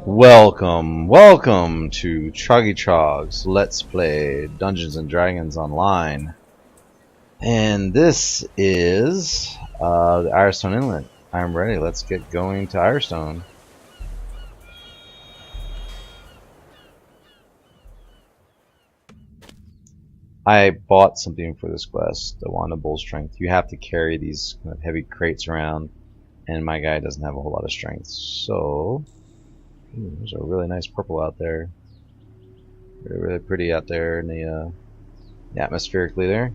Welcome to Troggy Trog's Let's Play Dungeons and Dragons Online. And this is the Irestone Inlet. I'm ready. Let's get going to Irestone. I bought something for this quest, the Wand of Bull Strength. You have to carry these kind of heavy crates around, and my guy doesn't have a whole lot of strength. So, there's a really nice purple out there. Really pretty out there in the atmospherically there.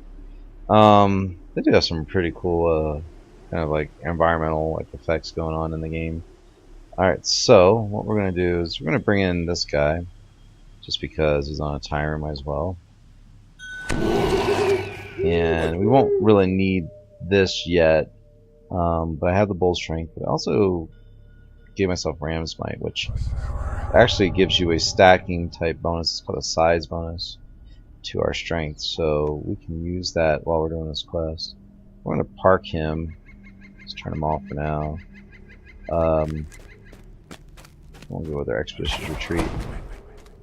They do have some pretty cool kind of like environmental effects going on in the game. Alright, so what we're gonna do is we're gonna bring in this guy just because he's on a timer, might as well. And we won't really need this yet, but I have the bull strength. I also gave myself Ram's Might, which actually gives you a stacking type bonus. It's called a size bonus to our strength, so we can use that while we're doing this quest. We're going to park him. Let's turn him off for now. We'll go with our expeditious retreat.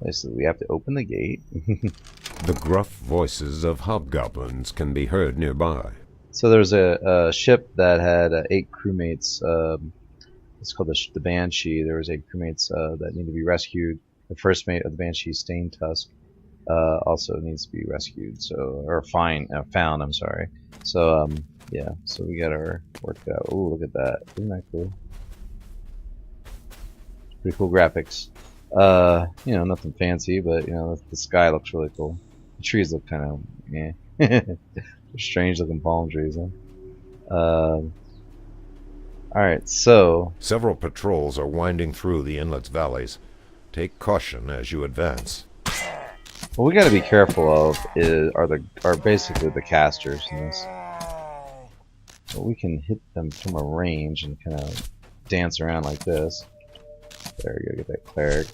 Basically, we have to open the gate. The gruff voices of hobgoblins can be heard nearby. So there's a ship that had 8 crewmates. It's called the Banshee. There was 8 crewmates that need to be rescued. The first mate of the Banshee, Stain Tusk, also needs to be rescued. So, or found. I'm sorry. So yeah. So we got our work out. Ooh, look at that! Isn't that cool? Pretty cool graphics. You know, nothing fancy, but you know, the sky looks really cool. The trees look kind of They're strange looking palm trees, huh? Alright, so Several patrols are winding through the inlet's valleys. Take caution as you advance. what we got to be careful of are basically the casters in this. But we can hit them from a range and kind of dance around like this. There we go, get that cleric.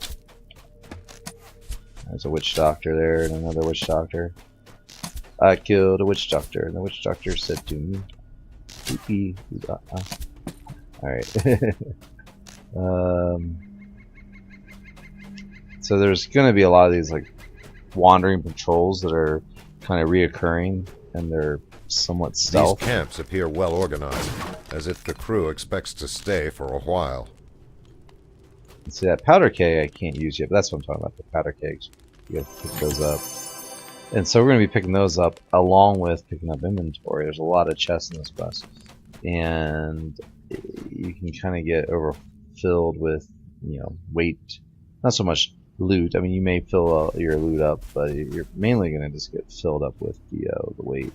There's a witch doctor there and another witch doctor. I killed a witch doctor, and the witch doctor said to me, "Ooh, alright. So there's going to be a lot of these like wandering patrols that are kind of reoccurring, and they're somewhat stealth. These camps appear well organized, as if the crew expects to stay for a while. See, that powder keg I can't use yet, but that's what I'm talking about, the powder kegs. You gotta pick those up. And so we're going to be picking those up along with picking up inventory. There's a lot of chests in this quest. And you can kind of get overfilled with, you know, weight. Not so much loot. I mean, you may fill your loot up, but you're mainly going to just get filled up with the weight.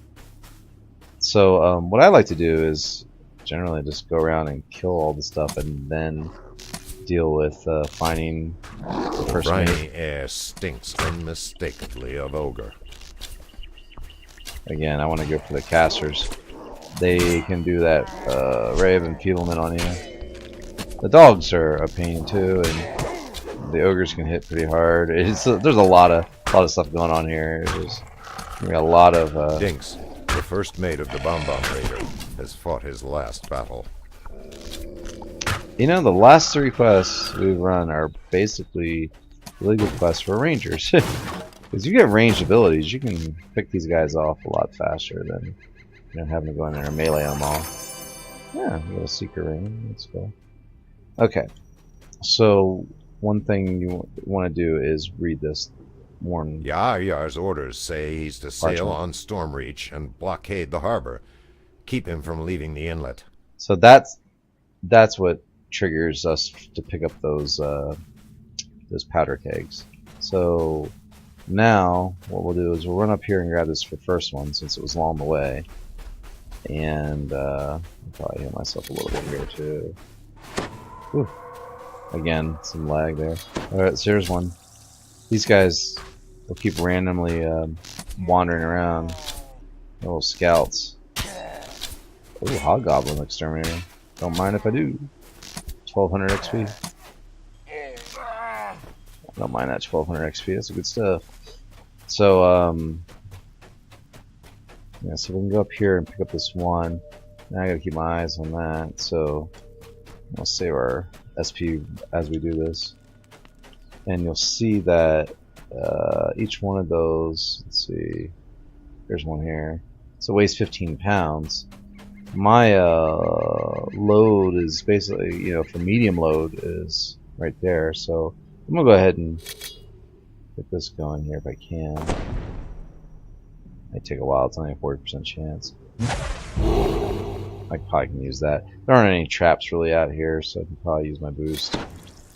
So what I like to do is generally just go around and kill all the stuff and then deal with finding the first mate. Briny air stinks unmistakably of ogre. Again, I want to go for the casters. They can do that ray of enfeeblement on you. The dogs are a pain too, and the ogres can hit pretty hard. There's a lot of stuff going on here. We got a lot of Dinks, the first mate of the BomBom Raider, has fought his last battle. You know, the last 3 quests we've run are basically really good quests for rangers. Because you get ranged abilities, you can pick these guys off a lot faster than having to go in there and melee them all. Yeah, we got a secret ring. Let's go. Okay, so one thing you want to do is read this warning. Yaaryar's orders say he's to sail on Stormreach and blockade the harbor. Keep him from leaving the inlet. So that's what triggers us to pick up those powder kegs. So now what we'll do is we'll run up here and grab this first one since it was along the way, and I'll probably hit myself a little bit here too. Whew. Again, some lag there. Alright, so here's one. These guys will keep randomly wandering around. Little scouts. Ooh, Hobgoblin Exterminator. Don't mind if I do. 1200 XP. Don't mind that 1200 XP. That's good stuff. So yeah, so we can go up here and pick up this one. Now I gotta keep my eyes on that. So I'll save our SP as we do this. and you'll see that each one of those, let's see, there's one here, so it weighs 15 pounds. My load is basically, you know, for medium load is right there, so I'm gonna go ahead and get this going here if I can. Might take a while, it's only a 40% chance. I probably can use that. There aren't any traps really out here, so I can probably use my boost.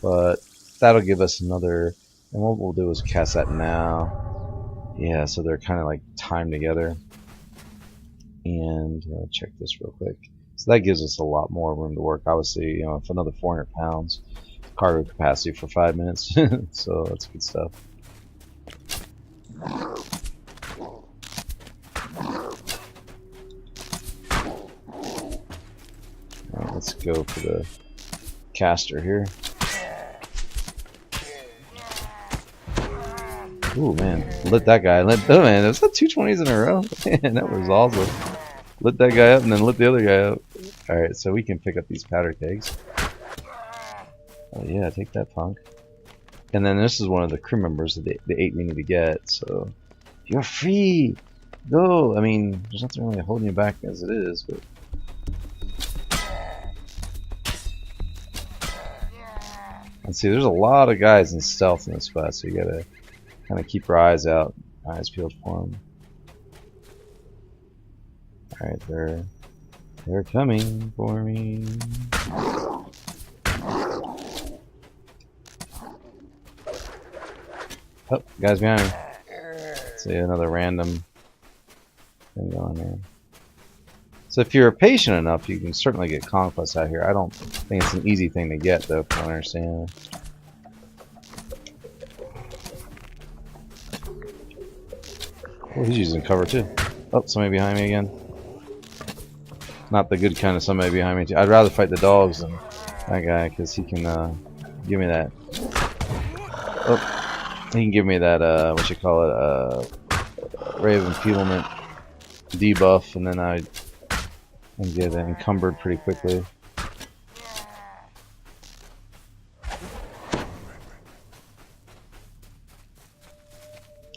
But that'll give us another, and what we'll do is cast that now. Yeah, so they're kind of like timed together. And check this real quick. So that gives us a lot more room to work. Obviously, you know, if another 400 pounds cargo capacity for 5 minutes, so that's good stuff. Alright, let's go for the caster here. Ooh, man, lit that guy. Oh man, was that 220s in a row? Man, that was awesome. Lit that guy up and then lit the other guy up. Alright, so we can pick up these powder kegs. Oh yeah, take that, punk. And then this is one of the crew members that the 8 we need to get, so you're free! Go! I mean, there's nothing really holding you back as it is, but and see, there's a lot of guys in stealth in this class, so you gotta kind of keep your eyes out, eyes peeled for them. Alright, they're coming for me. Oh, guys behind me. See, another random thing going there. So if you're patient enough, you can certainly get conquest out here. I don't think it's an easy thing to get, though, if I understand. Oh, he's using cover too. Oh, somebody behind me again. Not the good kind of somebody behind me too. I'd rather fight the dogs than that guy, because he can give me that. Oh, he can give me that, what you call it, ray of impalement debuff, and then I get encumbered pretty quickly.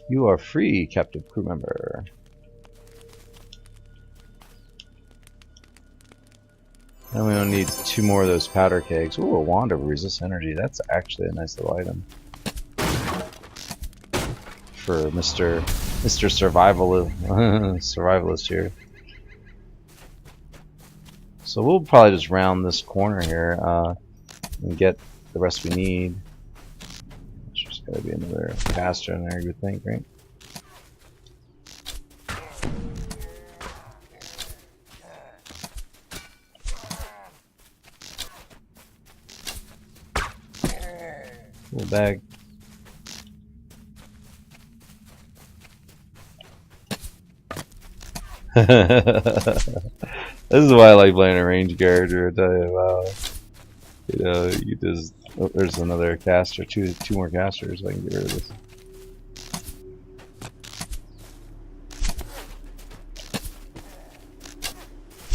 You are free, captive crew member. Now we only need 2 more of those powder kegs. Ooh, a wand of resist energy. That's actually a nice little item for Mr. Survivalist here. So we'll probably just round this corner here and get the rest we need. There's gotta be another caster in there, you would think, right? Little bag. This is why I like playing a ranged character, I tell you. Wow. You know, you just... Oh, there's another caster. Two more casters. I can get rid of this.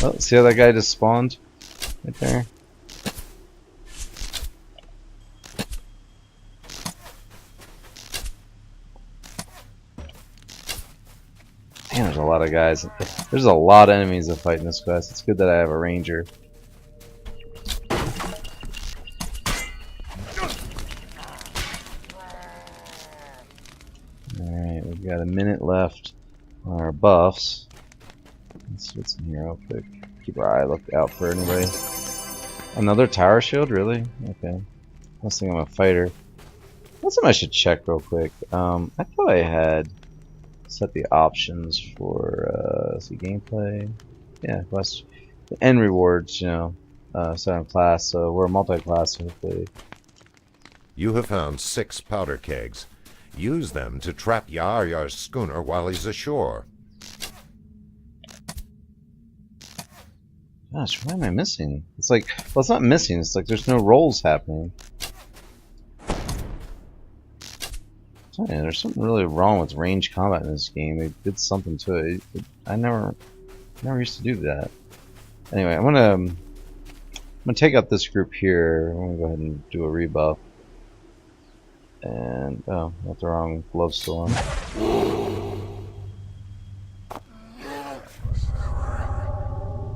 Oh, see how that guy just spawned? Right there. Man, there's a lot of guys. There's a lot of enemies that fight in this quest. It's good that I have a ranger. Alright, we've got a minute left on our buffs. Let's see what's in here real quick. Keep our eye out for anybody. Another tower shield? Really? Okay. I was thinking I'm a fighter. That's something I should check real quick. I thought I had set the options for see gameplay. Yeah, quest end rewards, you know, set on class, so we're a multi-class, so hopefully. You have found 6 powder kegs. Use them to trap Yaaryar's schooner while he's ashore. Gosh, why am I missing? It's like, well, it's not missing, it's like there's no rolls happening. Yeah, there's something really wrong with range combat in this game. They did something to it. I never used to do that. Anyway, I'm gonna take out this group here. I'm gonna go ahead and do a rebuff. And oh, got the wrong glove still on.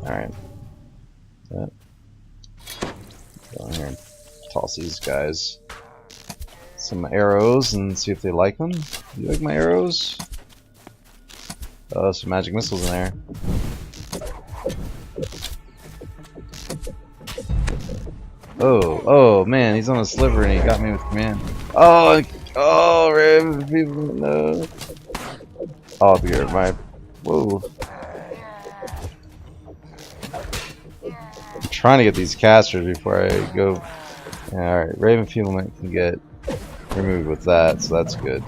Alright. Go in here and toss these guys some arrows and see if they like them. You like my arrows? Oh, some magic missiles in there. Oh man, he's on a sliver and he got me with command. Oh, Raven, people, no. Oh, here, my, whoa. I'm trying to get these casters before I go. Alright, Raven Feeblement can get removed with that, so that's good.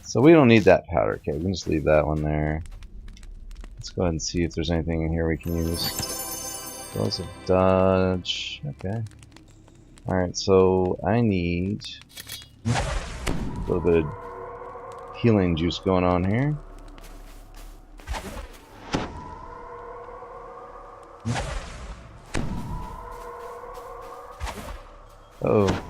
So we don't need that powder keg, we can just leave that one there. Let's go ahead and see if there's anything in here we can use. Those of dodge, okay. Alright, so I need a little bit of healing juice going on here. Oh.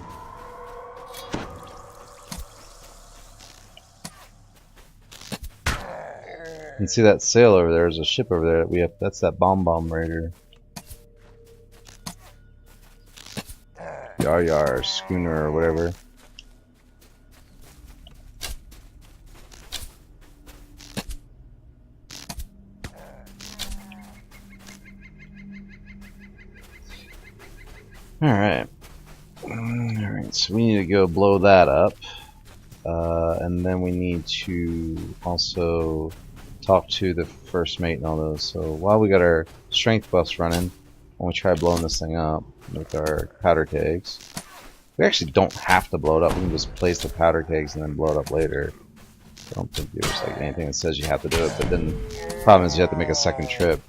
You can see that sail over there. There's a ship over there that we have. That's that BomBom Raider. Yaaryar schooner or whatever. Alright. Alright, so we need to go blow that up. And then we need to also talk to the first mate and all those. So while we got our strength buffs running, when we try blowing this thing up with our powder kegs, we actually don't have to blow it up. We can just place the powder kegs and then blow it up later. I don't think there's like anything that says you have to do it, but then the problem is you have to make a second trip.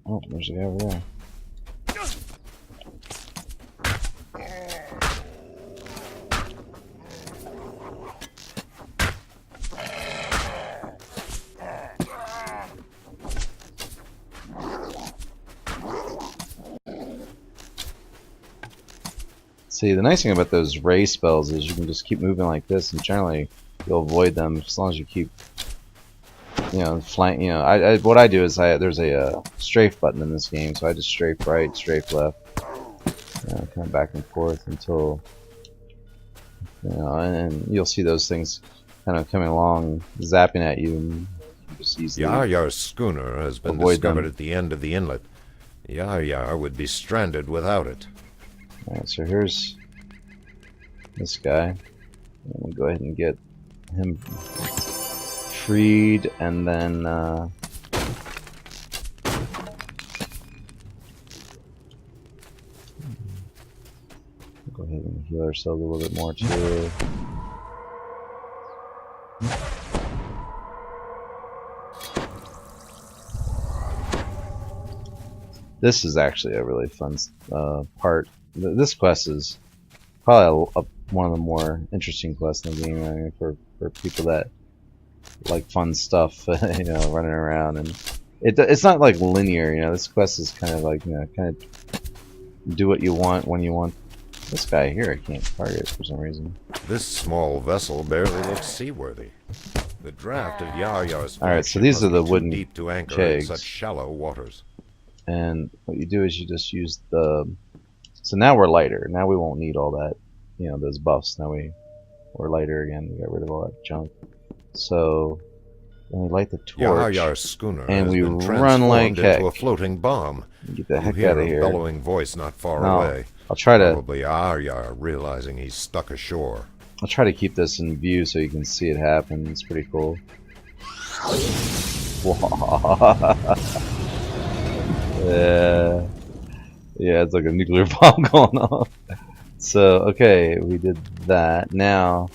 Oh, there's a guy over there. See, the nice thing about those ray spells is you can just keep moving like this, and generally you'll avoid them as long as you keep, flank. What I do is there's a strafe button in this game, so I just strafe right, strafe left, kind of back and forth until, and you'll see those things kind of coming along, zapping at you, and you just easily. Yaaryar's schooner has been discovered at the end of the inlet. Yaaryar would be stranded without it. Alright, so here's this guy. We'll go ahead and get him freed, and then go ahead and heal ourselves a little bit more too. This is actually a really fun part. This quest is probably one of the more interesting quests in the game. I mean, for people that like fun stuff, running around, and it's not like linear. This quest is kind of like kind of do what you want when you want. This guy here I can't target for some reason. This small vessel barely looks seaworthy. The draft of Yaaryar's Alright, so these are the wooden deep to anchor kegs. in such shallow waters. And what you do is you just use the. So now we're lighter. Now we won't need all that, those buffs. Now we're lighter again. We got rid of all that junk. So then we light the torch, Yaaryar's schooner and has we been run like transformed heck. into a floating bomb. Get the heck You hear out of a here. bellowing voice not far No, away. I'll try to. Probably Yaaryar realizing he's stuck ashore. I'll try to keep this in view so you can see it happen. It's pretty cool. Yeah, it's like a nuclear bomb going off. So, okay, we did that. Now,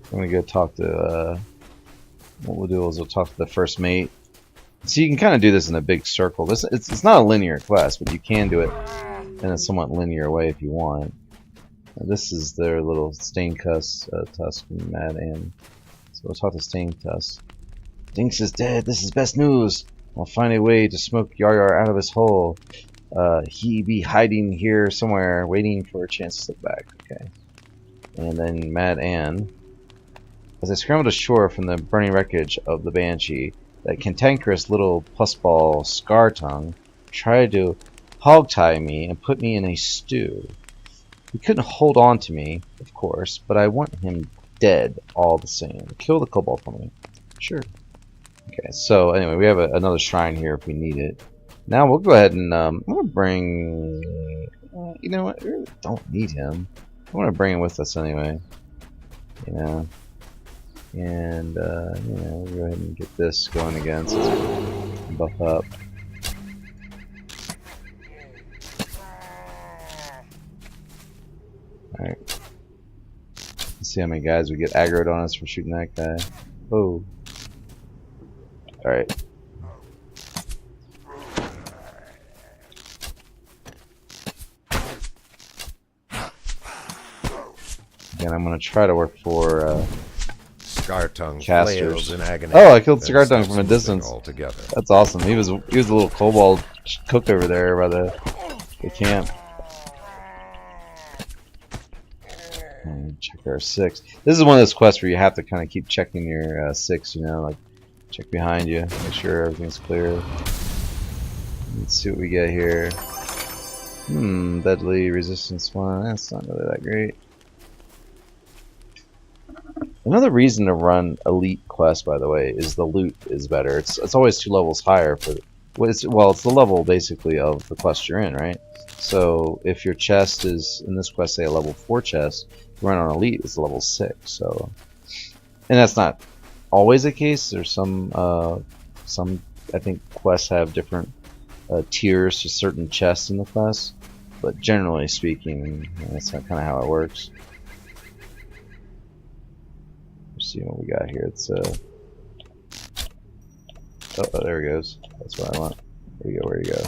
I'm gonna go talk to, what we'll do is we'll talk to the first mate. So you can kind of do this in a big circle. It's not a linear quest, but you can do it in a somewhat linear way if you want. This is their little Staincuss, Tusk, and Mad Ann. So we'll talk to Stinkus. Dinks is dead. This is best news. I'll find a way to smoke Yaaryar out of his hole. He be hiding here somewhere, waiting for a chance to slip back. Okay. And then Mad Ann. As I scrambled ashore from the burning wreckage of the Banshee, that cantankerous little pussball Scartongue tried to hog-tie me and put me in a stew. He couldn't hold on to me, of course, but I want him dead all the same. Kill the kobold for me. Sure. Okay, so anyway, we have another shrine here if we need it. Now we'll go ahead and I'm gonna bring. You know what? We really don't need him. I want to bring him with us anyway. You know, and you know, we'll go ahead and get this going again. So let's buff up. All right. Let's see how many guys we get aggroed on us for shooting that guy. Oh. Alright. Again, I'm gonna try to work for Scartongue casters. In agony. Oh, I killed Scartongue from a distance. Altogether. That's awesome. He was a little kobold cook over there by the camp. Check our 6. This is one of those quests where you have to kind of keep checking your 6, you know, like check behind you, make sure everything's clear. Let's see what we get here. Deadly resistance 1. That's not really that great. Another reason to run elite quests, by the way, is the loot is better. It's always 2 levels higher for. Well, it's the level basically of the quest you're in, right? So if your chest is in this quest, say a level 4 chest, run on elite is level 6. So, and that's not always the case. There's some I think quests have different tiers to certain chests in the quest, but generally speaking, that's kind of how it works. Let's see what we got here. It's oh, there he goes. That's what I want. Where you go? Where you go?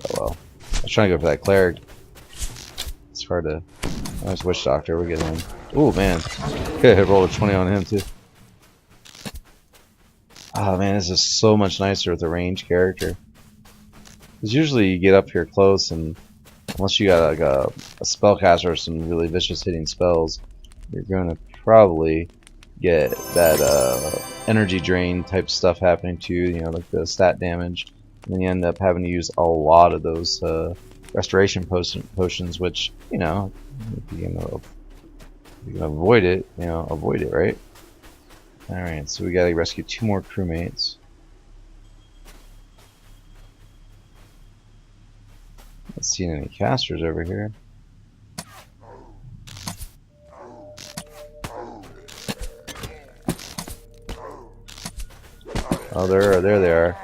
Oh well. I was trying to go for that cleric. It's hard to. Nice witch doctor. We're getting him. Oh man, good. Roll a 20 on him too. Oh man, this is so much nicer with a ranged character. Because usually you get up here close, and unless you got like a spellcaster or some really vicious hitting spells, you're gonna probably get that energy drain type stuff happening to you. You know, like the stat damage, and then you end up having to use a lot of those restoration potions, which, you know, if you can avoid it, you know, avoid it, right? Alright, so we gotta rescue 2 more crewmates. Not seeing any casters over here. Oh, there they are.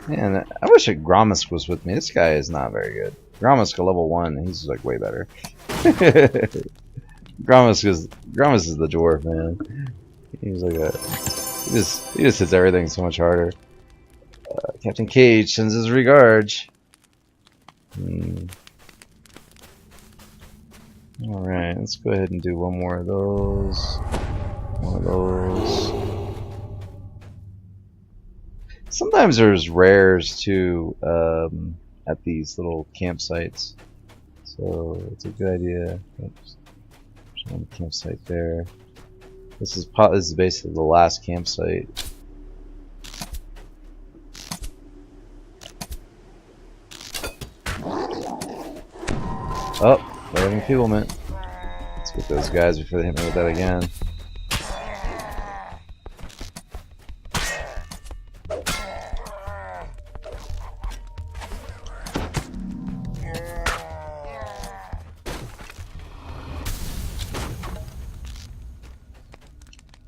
Man, I wish Gromisk was with me. This guy is not very good. Gromisk level 1, he's like way better. Gromisk is the dwarf, man. He's like he just hits everything so much harder. Captain Cage sends his regards. Alright, let's go ahead and do one more of those. One of those. Sometimes there's rares too at these little campsites, so it's a good idea. Oops. There's one campsite there. This is basically the last campsite. Oh, they're having enfeeblement. Let's get those guys before they hit me with that again.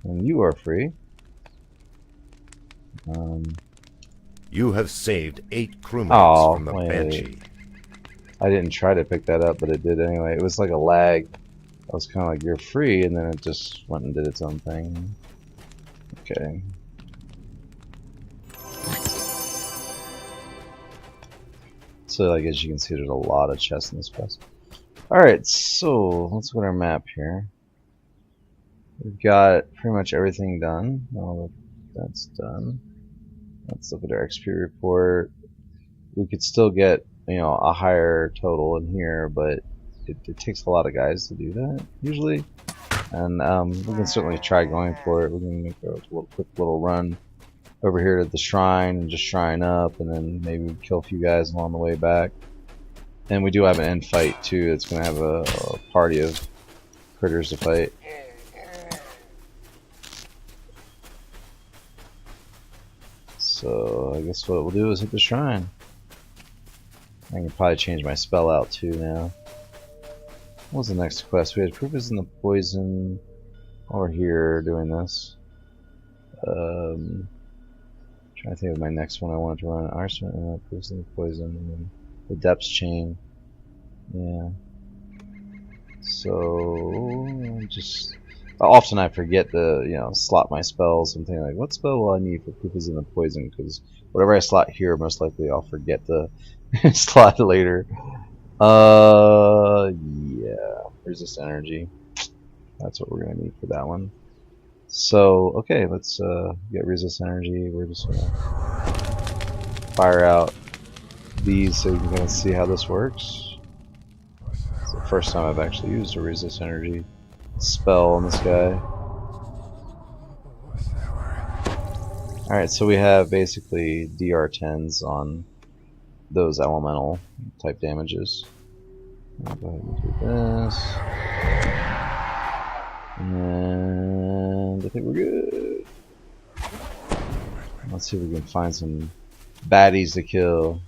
And you are free. You have saved 8 crewmates from the Banshee. I didn't try to pick that up, but it did anyway. It was like a lag. I was kind of like, you're free, and then it just went and did its own thing. Okay. So, like, as you can see, there's a lot of chests in this place. Alright, so let's look at our map here. We've got pretty much everything done. Well, that's done. Let's look at our XP report. We could still get, you know, a higher total in here, but it takes a lot of guys to do that, usually. And we can certainly try going for it. We can make a quick little run over here to the shrine and just shrine up, and then maybe kill a few guys along the way back. And we do have an end fight too. It's going to have a party of critters to fight. So I guess what we'll do is hit the shrine. I can probably change my spell out too now. What was the next quest? We had proof is in the poison. While we're here doing this. Trying to think of my next one I wanted to run. Irestone Inlet, proof is in the poison, and then the depths chain. Yeah. So just often I forget to, you know, slot my spells. I'm thinking like, what spell will I need for proof is in the poison? Because whatever I slot here, most likely I'll forget to slot later. Yeah. Resist energy. That's what we're gonna need for that one. So okay, let's get resist energy. We're just gonna fire out these so you can kind of see how this works. It's the first time I've actually used a resist energy spell on this guy. Alright, so we have basically DR10s on those elemental type damages. I'll go ahead and do this. And I think we're good. Let's see if we can find some baddies to kill.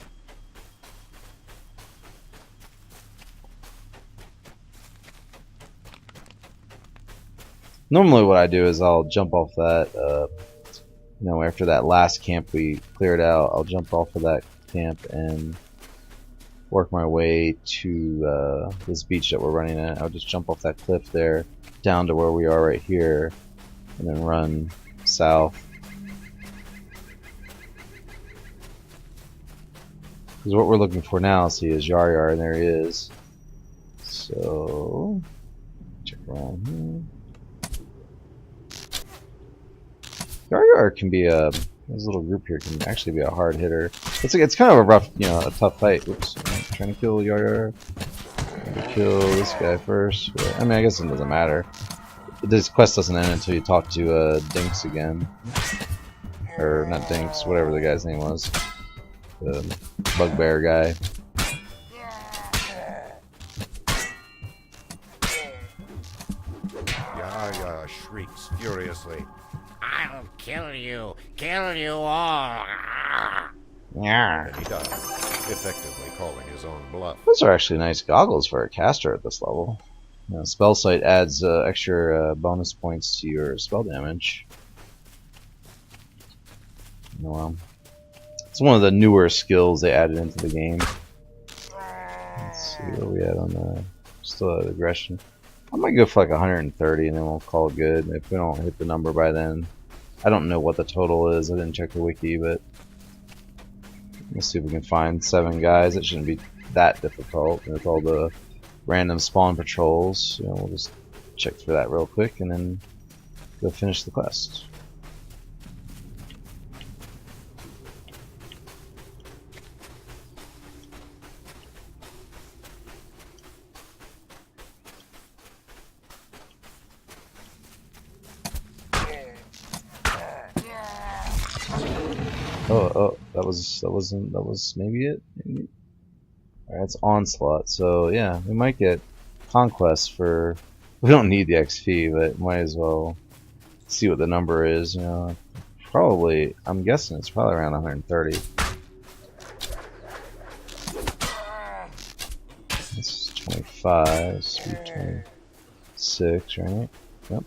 Normally what I do is I'll jump off that, you know, after that last camp we cleared out, I'll jump off of that camp and work my way to this beach that we're running at. I'll just jump off that cliff there, down to where we are right here, and then run south. Because what we're looking for now, see, is Yaaryar, and there he is. So, check around here. Yaaryar can be a, this little group here can actually be a hard hitter. It's kind of a rough, you know, a tough fight. Whoops, I'm trying to kill Yaaryar. Kill this guy first. I mean, I guess it doesn't matter. This quest doesn't end until you talk to Dinks again. Or not Dinks, whatever the guy's name was. The bugbear guy. Yaaryar shrieks furiously. I'll kill you! Kill you all! Yeah. And he dies, effectively calling his own bluff. Those are actually nice goggles for a caster at this level. You know, spell sight adds extra bonus points to your spell damage. Well, it's one of the newer skills they added into the game. Let's see where we at on the still at aggression. I might go for like 130 and then we'll call it good. If we don't hit the number by then, I don't know what the total is. I didn't check the wiki, but let's see if we can find 7 guys. It shouldn't be that difficult with all the random spawn patrols. You know, we'll just check for that real quick and then go finish the quest. Oh, that was maybe it. Maybe. Alright, that's onslaught. So yeah, we might get conquest for. We don't need the XP, but might as well see what the number is. You know, probably. I'm guessing it's probably around 130. This is 25. Speed 26, right? Yep.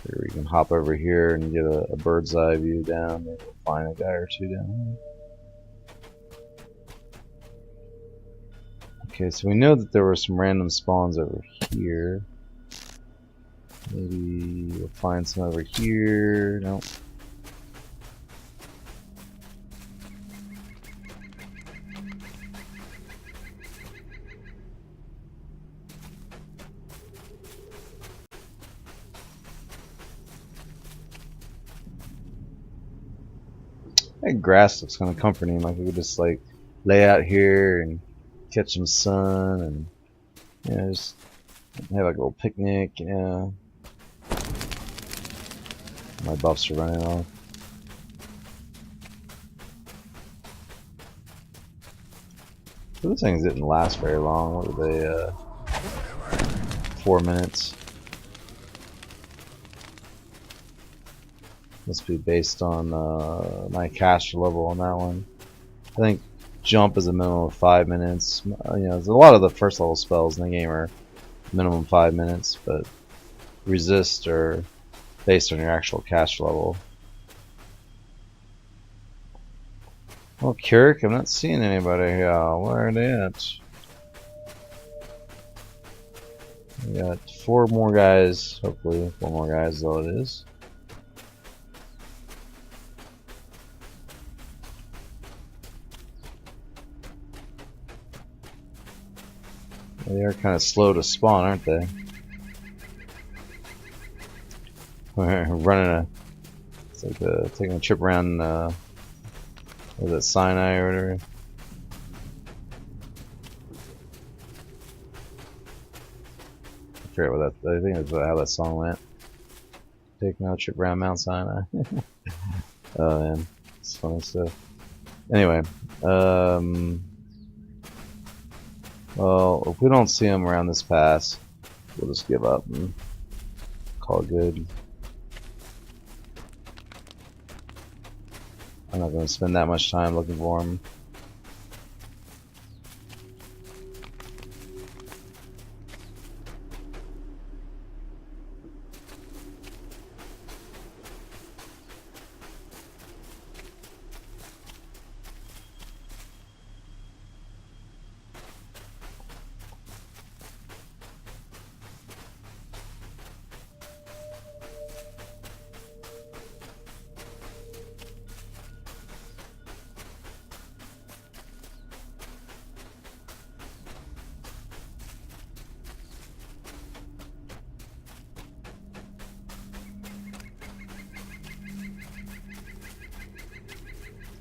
Here we can hop over here and get a bird's eye view down. Maybe we'll find a guy or two down here. Okay, so we know that there were some random spawns over here. Maybe we'll find some over here. Nope. That grass looks kind of comforting. Like we could just like lay out here and catch some sun and just have like a little picnic. Yeah. My buffs are running off. So these things didn't last very long. What were they? 4 minutes. Must be based on my caster level on that one. I think jump is a minimum of 5 minutes. There's a lot of the first level spells in the game are minimum 5 minutes, but resist are based on your actual caster level. Well, Kirk, I'm not seeing anybody here. Where are they at? We got 4 more guys. Hopefully, 4 more guys is all it is. They are kind of slow to spawn, aren't they? We're running it's like taking a trip around, what is it, Sinai or whatever? I forget what that, I think that's how that song went. Taking a trip around Mount Sinai. Oh man, it's funny stuff. Anyway, well, if we don't see them around this pass, we'll just give up and call it good. I'm not going to spend that much time looking for them.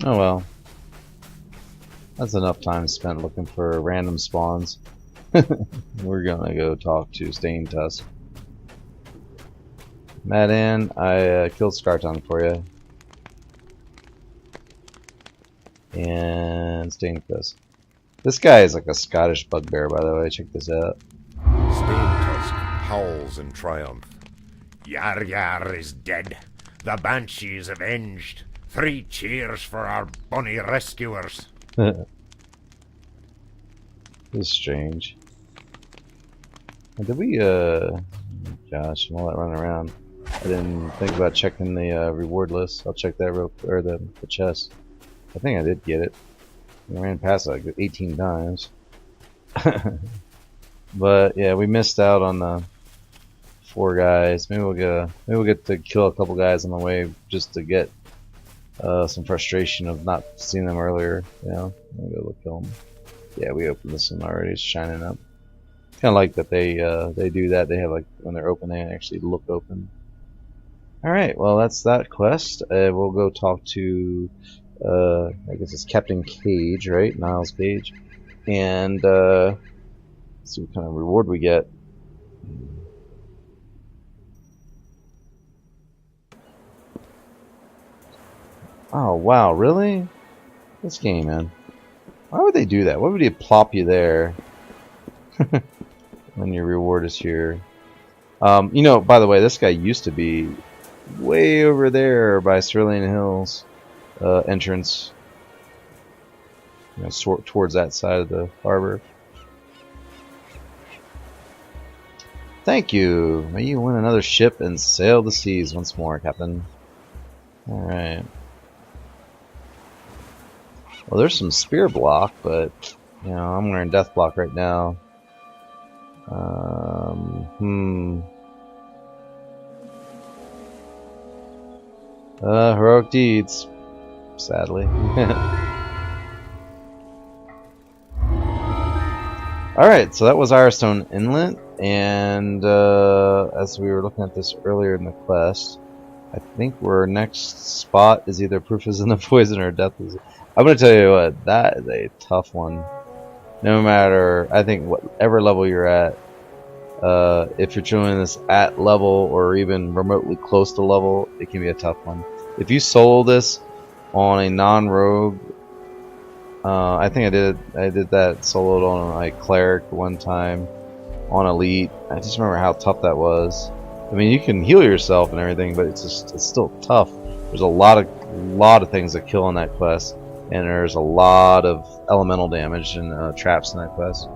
Oh well. That's enough time spent looking for random spawns. We're gonna go talk to Stain Tusk. Madan, I killed Scarton for you. And Stain Tusk. This guy is like a Scottish bugbear, by the way. Check this out. Stain Tusk howls in triumph. Yaaryar is dead. The Banshee is avenged. 3 cheers for our bonny rescuers. This is strange. Did we, gosh, I'm all that running around. I didn't think about checking the reward list. I'll check that or the chest. I think I did get it. I ran past it like 18 times. But yeah, we missed out on the 4 guys. Maybe we'll get to kill a couple guys on the way just to get some frustration of not seeing them earlier. Let me go look at them. Yeah, we opened this one already. It's shining up. Kind of like that they do that. They have like when they're open, they actually look open. All right, well that's that quest. We'll go talk to I guess it's Captain Cage, right? Niles Cage, and see what kind of reward we get. Oh wow, really? This game, man. Why would they do that? Why would they plop you there when your reward is here? By the way, this guy used to be way over there by Cerulean Hills entrance. Towards that side of the harbor. Thank you. May you win another ship and sail the seas once more, Captain. Alright. Well, there's some spear block, but I'm wearing death block right now. Heroic deeds, sadly. Alright, so that was Irestone Inlet, and as we were looking at this earlier in the quest, I think our next spot is either proof is in the poison or death is. I'm gonna tell you what, that is a tough one. No matter, I think whatever level you're at, if you're doing this at level or even remotely close to level, it can be a tough one. If you solo this on a non-rogue, I think I did that soloed on a cleric one time on elite. I just remember how tough that was. I mean, you can heal yourself and everything, but it's still tough. There's a lot of things that kill in that quest, and there's a lot of elemental damage and traps in that quest.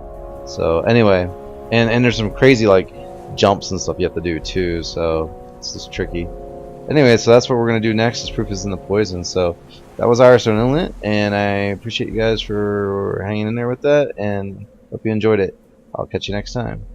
So anyway, and there's some crazy like jumps and stuff you have to do too. So it's just tricky. Anyway, so that's what we're gonna do next. Is proof is in the poison. So that was Irestone Inlet, and I appreciate you guys for hanging in there with that, and hope you enjoyed it. I'll catch you next time.